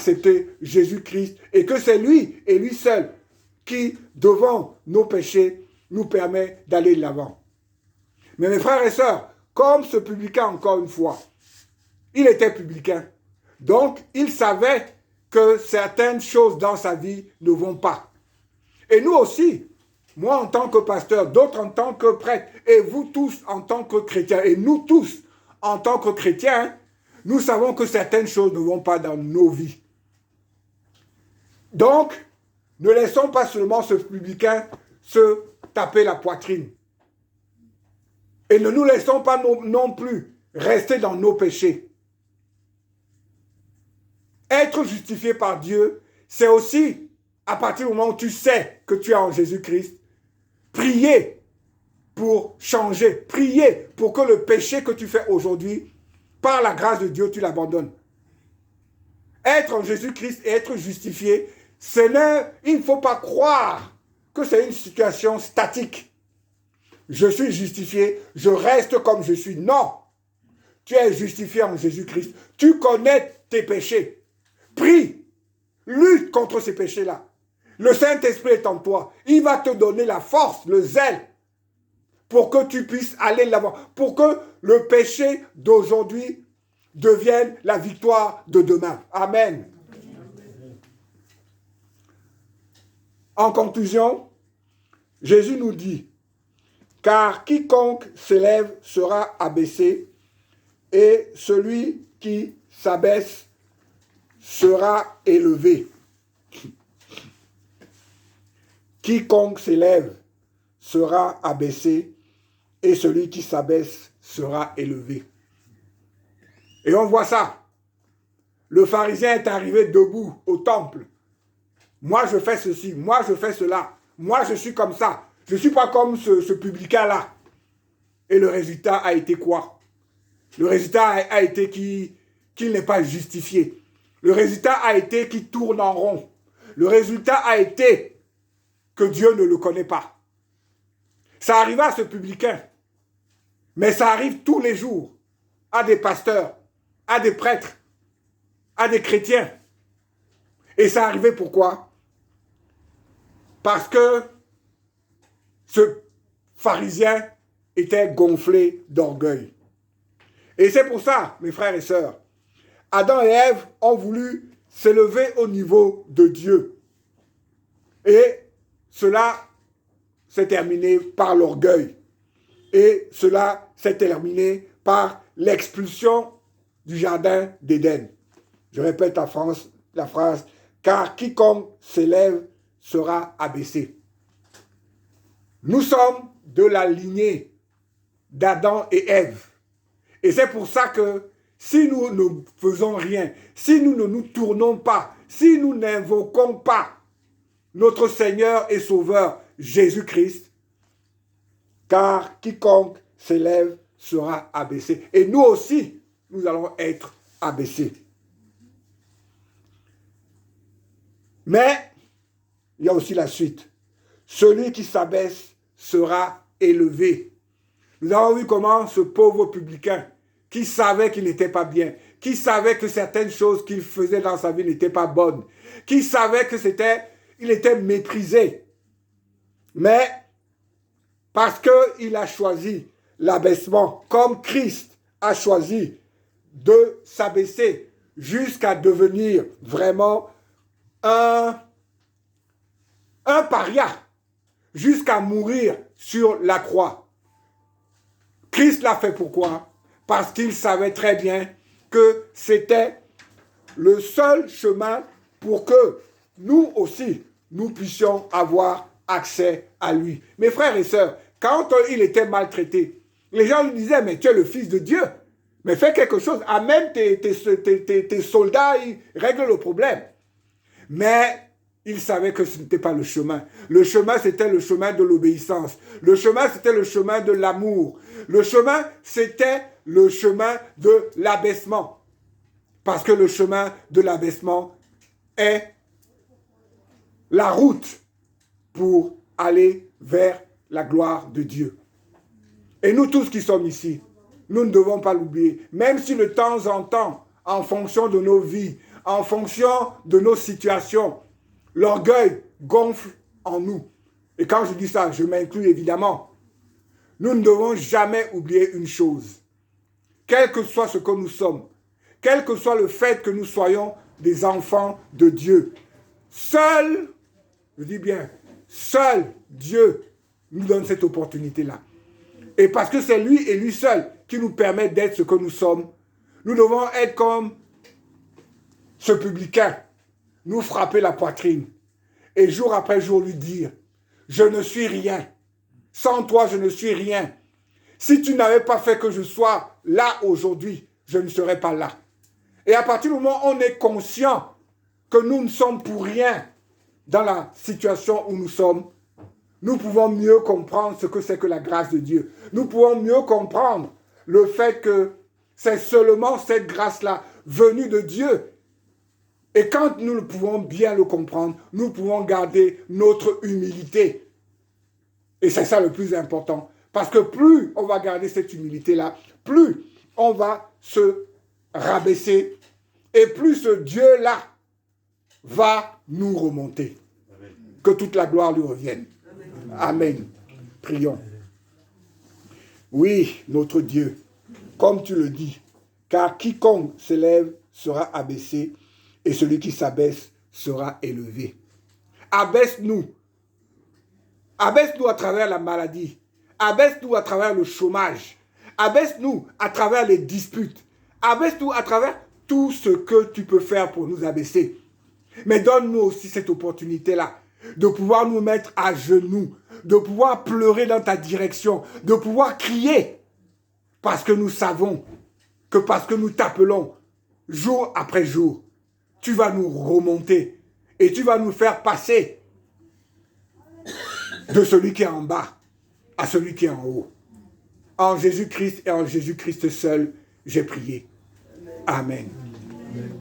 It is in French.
accepté Jésus-Christ et que c'est lui et lui seul qui, devant nos péchés, nous permet d'aller de l'avant. Mais mes frères et sœurs, comme ce publicain, encore une fois, il était publicain. Donc, il savait que certaines choses dans sa vie ne vont pas. Et nous aussi, moi en tant que pasteur, d'autres en tant que prêtres, et vous tous en tant que chrétiens, et nous tous en tant que chrétiens, nous savons que certaines choses ne vont pas dans nos vies. Donc, ne laissons pas seulement ce publicain se taper la poitrine. Et ne nous laissons pas non plus rester dans nos péchés. Être justifié par Dieu, c'est aussi, à partir du moment où tu sais que tu es en Jésus-Christ, prier pour changer, prier pour que le péché que tu fais aujourd'hui, par la grâce de Dieu, tu l'abandonnes. Être en Jésus-Christ et être justifié, il ne faut pas croire que c'est une situation statique. Je suis justifié, je reste comme je suis. Non, tu es justifié en Jésus-Christ. Tu connais tes péchés. Prie, lutte contre ces péchés-là. Le Saint-Esprit est en toi. Il va te donner la force, le zèle, pour que tu puisses aller de l'avant, pour que le péché d'aujourd'hui devienne la victoire de demain. Amen. En conclusion, Jésus nous dit, car quiconque s'élève sera abaissé, et celui qui s'abaisse sera élevé. Quiconque s'élève sera abaissé, et celui qui s'abaisse sera élevé. Et on voit ça. Le pharisien est arrivé debout au temple. Moi, je fais ceci, moi, je fais cela. Moi, je suis comme ça. Je ne suis pas comme ce publicain-là. Et le résultat a été quoi? Le résultat a été qu'il n'est pas justifié. Le résultat a été qu'il tourne en rond. Le résultat a été que Dieu ne le connaît pas. Ça arriva à ce publicain. Mais ça arrive tous les jours à des pasteurs, à des prêtres, à des chrétiens. Et ça arrivait pourquoi? Parce que ce pharisien était gonflé d'orgueil. Et c'est pour ça, mes frères et sœurs, Adam et Ève ont voulu s'élever au niveau de Dieu. Et cela s'est terminé par l'orgueil. Et cela s'est terminé par l'expulsion du jardin d'Éden. Je répète la phrase, car quiconque s'élève sera abaissé. Nous sommes de la lignée d'Adam et Ève. Et c'est pour ça que si nous ne faisons rien, si nous ne nous tournons pas, si nous n'invoquons pas notre Seigneur et Sauveur Jésus-Christ, car quiconque s'élève sera abaissé. Et nous aussi, nous allons être abaissés. Mais, il y a aussi la suite. Celui qui s'abaisse sera élevé. Nous avons vu comment ce pauvre publicain, qui savait qu'il n'était pas bien, qui savait que certaines choses qu'il faisait dans sa vie n'étaient pas bonnes, qui savait que il était méprisé. Mais, parce qu'il a choisi l'abaissement, comme Christ a choisi de s'abaisser jusqu'à devenir vraiment un paria, jusqu'à mourir sur la croix. Christ l'a fait pourquoi? Parce qu'il savait très bien que c'était le seul chemin pour que nous aussi, nous puissions avoir accès à lui. Mes frères et sœurs, quand il était maltraité, les gens lui disaient, mais tu es le fils de Dieu, mais fais quelque chose, amène tes soldats, ils règlent le problème. Mais il savait que ce n'était pas le chemin. Le chemin, c'était le chemin de l'obéissance. Le chemin, c'était le chemin de l'amour. Le chemin, c'était le chemin de l'abaissement. Parce que le chemin de l'abaissement est la route pour aller vers la gloire de Dieu. Et nous tous qui sommes ici, nous ne devons pas l'oublier. Même si de temps en temps, en fonction de nos vies, en fonction de nos situations. L'orgueil gonfle en nous. Et quand je dis ça, je m'inclus évidemment. Nous ne devons jamais oublier une chose. Quel que soit ce que nous sommes, quel que soit le fait que nous soyons des enfants de Dieu, seul, je dis bien, seul Dieu nous donne cette opportunité-là. Et parce que c'est lui et lui seul qui nous permet d'être ce que nous sommes, nous devons être comme ce publicain, nous frapper la poitrine et jour après jour lui dire, je ne suis rien. Sans toi, je ne suis rien. Si tu n'avais pas fait que je sois là aujourd'hui, je ne serais pas là. Et à partir du moment où on est conscient que nous ne sommes pour rien dans la situation où nous sommes, nous pouvons mieux comprendre ce que c'est que la grâce de Dieu. Nous pouvons mieux comprendre le fait que c'est seulement cette grâce-là venue de Dieu. Et quand nous pouvons bien le comprendre, nous pouvons garder notre humilité. Et c'est ça le plus important. Parce que plus on va garder cette humilité-là, plus on va se rabaisser et plus ce Dieu-là va nous remonter. Amen. Que toute la gloire lui revienne. Amen. Amen. Prions. Oui, notre Dieu, comme tu le dis, car quiconque s'élève sera abaissé et celui qui s'abaisse sera élevé. Abaisse-nous. Abaisse-nous à travers la maladie. Abaisse-nous à travers le chômage. Abaisse-nous à travers les disputes. Abaisse-nous à travers tout ce que tu peux faire pour nous abaisser. Mais donne-nous aussi cette opportunité-là de pouvoir nous mettre à genoux, de pouvoir pleurer dans ta direction, de pouvoir crier. Parce que nous savons que parce que nous t'appelons jour après jour, tu vas nous remonter et tu vas nous faire passer de celui qui est en bas à celui qui est en haut. En Jésus-Christ et en Jésus-Christ seul, j'ai prié. Amen. Amen.